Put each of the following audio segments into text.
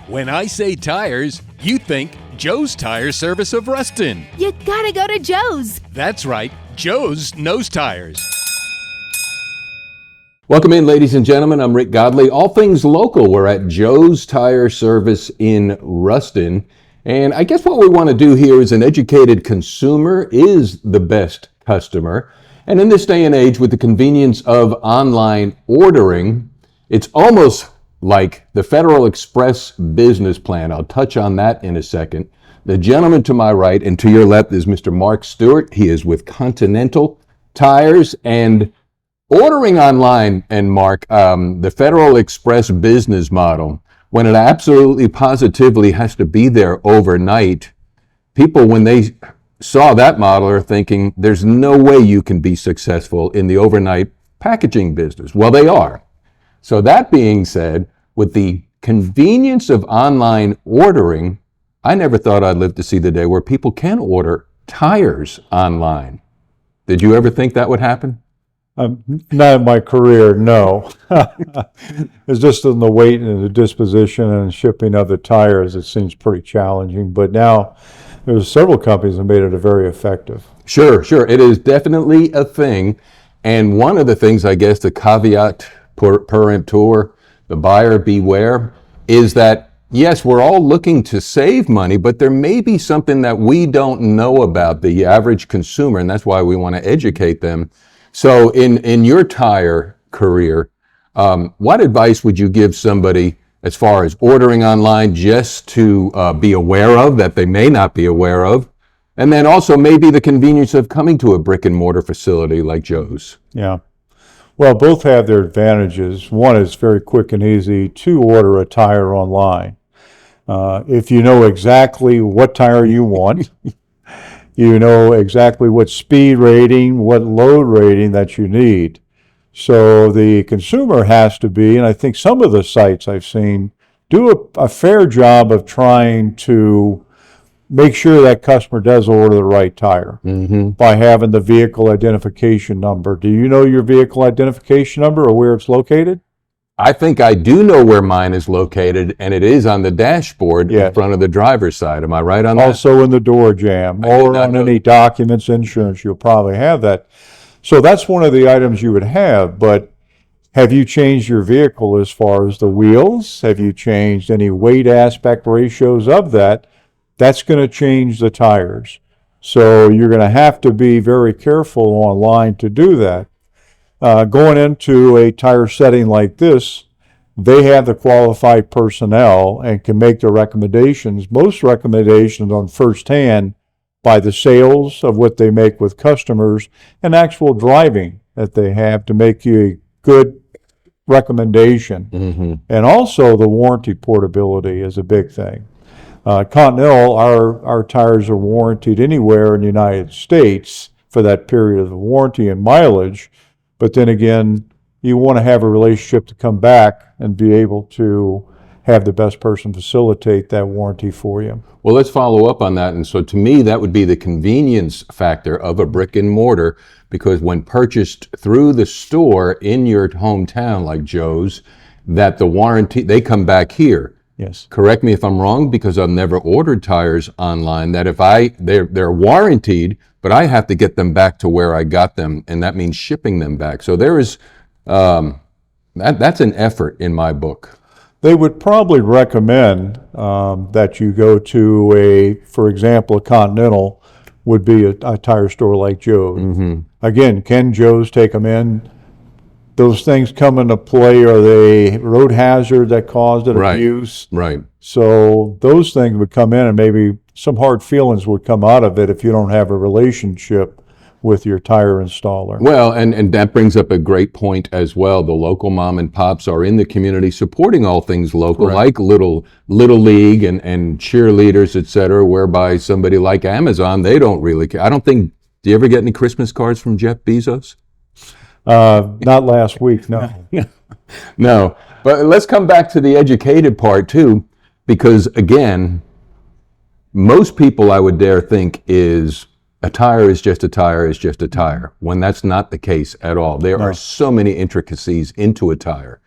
When I say tires, you think Joe's Tire Service of Ruston. You gotta go to Joe's. That's right, Joe's knows tires. Welcome in, ladies and gentlemen. I'm Rick Godley. All things local. We're at Joe's Tire Service in Ruston. And I guess what we want to do here is an educated consumer is the best customer. And in this day and age, with the convenience of online ordering, it's almost like the Federal Express business plan. I'll touch on that in a second. The gentleman to my right and to your left is Mr. Mark Stewart. He is with Continental Tires and ordering online. And Mark, the Federal Express business model, when it absolutely positively has to be there overnight, people, when they saw that model, are thinking there's no way you can be successful in the overnight packaging business. Well, they are. So that being said, with the convenience of online ordering, I never thought I'd live to see the day where people can order tires online. Did you ever think that would happen? Not in my career, no. It's just in the weight and the disposition and shipping of the tires, it seems pretty challenging. But now there's several companies that made it very effective. Sure. It is definitely a thing. And one of the things, I guess, the caveat peremptor, the buyer beware, is that, yes, we're all looking to save money, but there may be something that we don't know about the average consumer, and that's why we want to educate them. So in your tire career, what advice would you give somebody as far as ordering online, just to be aware of that they may not be aware of, and then also maybe the convenience of coming to a brick and mortar facility like Joe's? Yeah. Well, both have their advantages. One is very quick and easy to order a tire online. If you know exactly what tire you want, you know exactly what speed rating, what load rating that you need. So the consumer has to be, and I think some of the sites I've seen do a fair job of trying to make sure that customer does order the right tire by having the vehicle identification number. Do you know your vehicle identification number or where it's located? I think I do know where mine is located, and it is on the dashboard in front of the driver's side. Am I right on that? Also in the door jamb or on any documents, insurance, you'll probably have that. So that's one of the items you would have, but have you changed your vehicle as far as the wheels? Have you changed any weight aspect ratios of that? That's going to change the tires. So you're going to have to be very careful online to do that. Going into a tire setting like this, they have the qualified personnel and can make the recommendations. Most recommendations on firsthand by the sales of what they make with customers and actual driving that they have to make you a good recommendation. And also the warranty portability is a big thing. Continental, our tires are warranted anywhere in the United States for that period of the warranty and mileage. But then again, you want to have a relationship to come back and be able to have the best person facilitate that warranty for you. Well, let's follow up on that. And so to me, that would be the convenience factor of a brick and mortar, because when purchased through the store in your hometown like Joe's, that the warranty, they come back here. Yes. Correct me if I'm wrong, because I've never ordered tires online, that if they're warranted, but I have to get them back to where I got them, and that means shipping them back. So there is, that's an effort in my book. They would probably recommend that you go to for example, a Continental would be a tire store like Joe's. Again, can Joe's take them in? Those things come into play. Are they road hazard that caused it, abuse? Right. So those things would come in, and maybe some hard feelings would come out of it if you don't have a relationship with your tire installer. Well, and that brings up a great point as well. The local mom and pops are in the community supporting all things local, like little league and cheerleaders, et cetera, whereby somebody like Amazon, they don't really care. I don't think, do you ever get any Christmas cards from Jeff Bezos? Not last week, no. No, but let's come back to the educated part too, because again, most people, I would dare think, is a tire is just a tire is just a tire, when that's not the case at all. There are so many intricacies into a tire.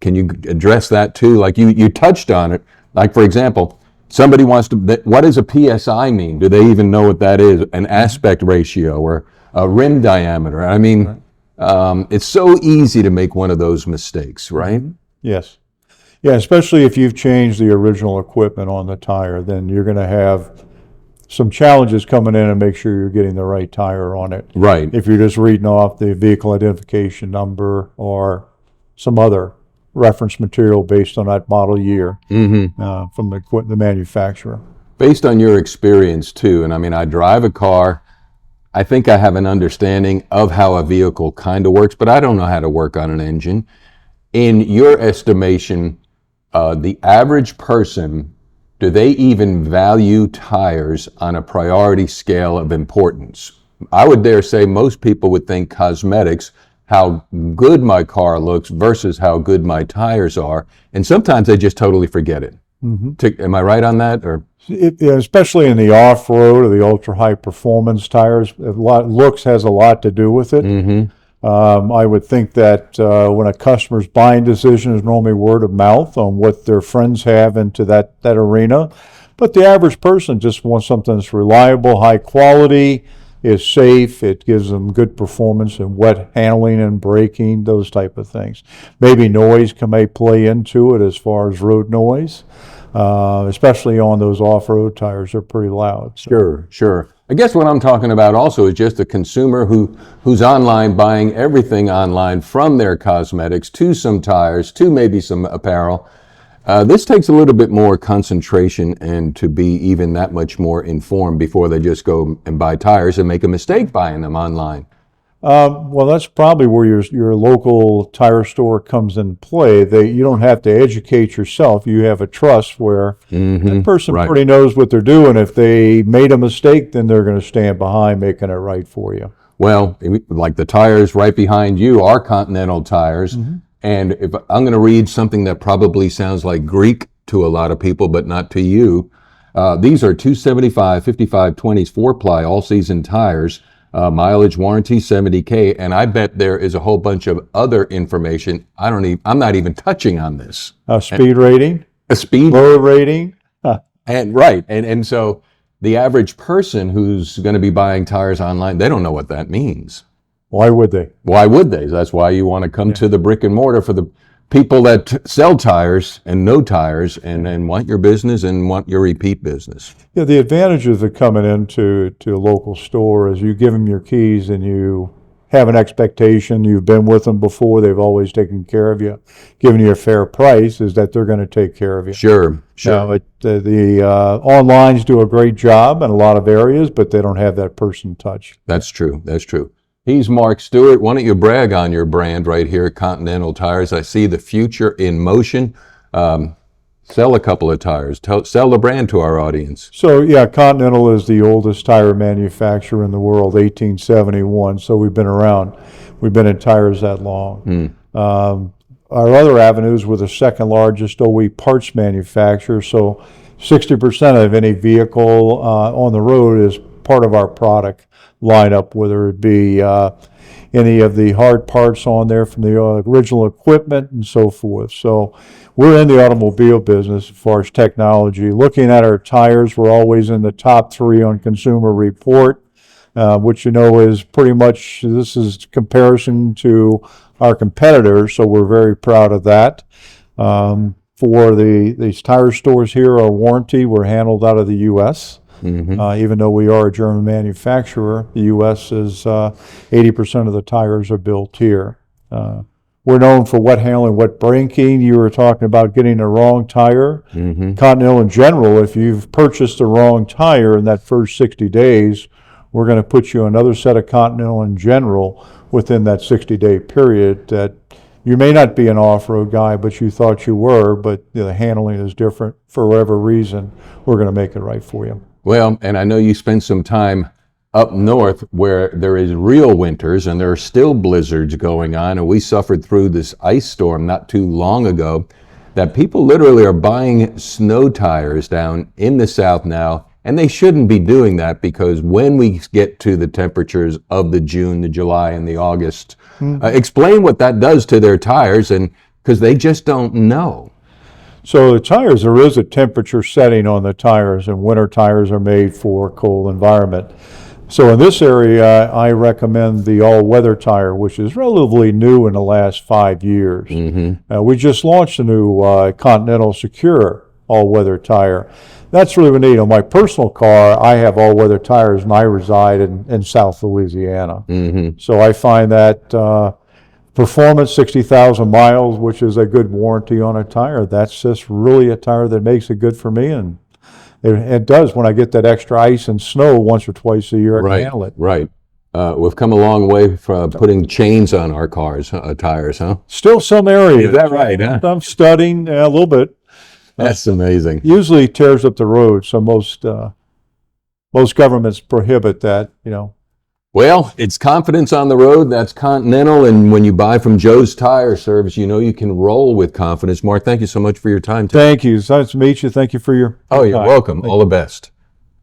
Can you address that too? Like you touched on it, Like, for example, somebody wants to, what does a PSI mean? Do they even know what that is? An aspect ratio or a rim diameter? I mean, it's so easy to make one of those mistakes, right? Yes. Yeah, especially if you've changed the original equipment on the tire, then you're going to have some challenges coming in and make sure you're getting the right tire on it. Right. If you're just reading off the vehicle identification number or some other reference material based on that model year from the manufacturer. Based on your experience too, and I mean, I drive a car, I think I have an understanding of how a vehicle kind of works, but I don't know how to work on an engine. In your estimation, the average person, do they even value tires on a priority scale of importance? I would dare say most people would think cosmetics, how good my car looks versus how good my tires are, and sometimes they just totally forget it. Am I right on that? Or especially in the off-road or the ultra-high performance tires, looks has a lot to do with it. I would think that when a customer's buying decision is normally word of mouth on what their friends have into that arena, but the average person just wants something that's reliable, high quality, is safe, it gives them good performance in wet handling and braking, those type of things. Maybe noise may play into it as far as road noise, especially on those off-road tires, they're pretty loud. So. Sure. I guess what I'm talking about also is just a consumer who's online buying everything online, from their cosmetics to some tires to maybe some apparel. This takes a little bit more concentration and to be even that much more informed before they just go and buy tires and make a mistake buying them online. Well, that's probably where your local tire store comes in play. You don't have to educate yourself. You have a trust where that person pretty knows what they're doing. If they made a mistake, then they're going to stand behind making it right for you. Well, like the tires right behind you are Continental tires. And if I'm going to read something that probably sounds like Greek to a lot of people, but not to you, these are 275 55/20s 4-ply all-season tires. Mileage warranty 70K, and I bet there is a whole bunch of other information. I'm not even touching on this. Speed rating, a speed load rating, and so the average person who's going to be buying tires online, they don't know what that means. Why would they? That's why you want to come to the brick and mortar, for the people that sell tires and know tires and want your business and want your repeat business. Yeah, the advantages of coming into a local store is you give them your keys and you have an expectation. You've been with them before. They've always taken care of you, given you a fair price, is that they're going to take care of you. Sure. Now, the onlines do a great job in a lot of areas, but they don't have that person touch. That's true. He's Mark Stewart. Why don't you brag on your brand right here at Continental Tires? I see the future in motion. Sell a couple of tires. Sell the brand to our audience. So, yeah, Continental is the oldest tire manufacturer in the world, 1871. So we've been around. We've been in tires that long. Our other avenues, we're the second largest OE parts manufacturer. So 60% of any vehicle on the road is part of our product lineup, whether it be any of the hard parts on there from the original equipment and so forth. So we're in the automobile business as far as technology. Looking at our tires, we're always in the top 3 on Consumer Report, which is pretty much, this is comparison to our competitors, so we're very proud of that. For these tire stores here, our warranty, we're handled out of the U.S. Even though we are a German manufacturer, the U.S. is 80% of the tires are built here. We're known for wet handling, wet braking. You were talking about getting the wrong tire. Continental in general, if you've purchased the wrong tire in that first 60 days, we're going to put you another set of Continental in general within that 60-day period. That you may not be an off-road guy, but you thought you were, but the handling is different for whatever reason. We're going to make it right for you. Well, and I know you spent some time up north where there is real winters and there are still blizzards going on, and we suffered through this ice storm not too long ago, that people literally are buying snow tires down in the south now, and they shouldn't be doing that, because when we get to the temperatures of the June, the July, and the August, explain what that does to their tires, and because they just don't know. So the tires, there is a temperature setting on the tires, and winter tires are made for cold environment. So in this area, I recommend the all-weather tire, which is relatively new in the last 5 years. We just launched a new Continental Secure all-weather tire. That's really neat. On my personal car, I have all-weather tires, and I reside in South Louisiana. So I find that performance, 60,000 miles, which is a good warranty on a tire, that's just really a tire that makes it good for me, and it does. When I get that extra ice and snow once or twice a year, I can handle it. Right. We've come a long way from putting chains on our cars, tires, huh? Still some areas. Is that right, huh? I'm studying a little bit. That's amazing. Usually tears up the road, so most governments prohibit that, Well, it's confidence on the road. That's Continental. And when you buy from Joe's Tire Service, you know you can roll with confidence. Mark, thank you so much for your time today. Thank you. It's nice to meet you. Thank you for your Oh, you're time. welcome. All the best.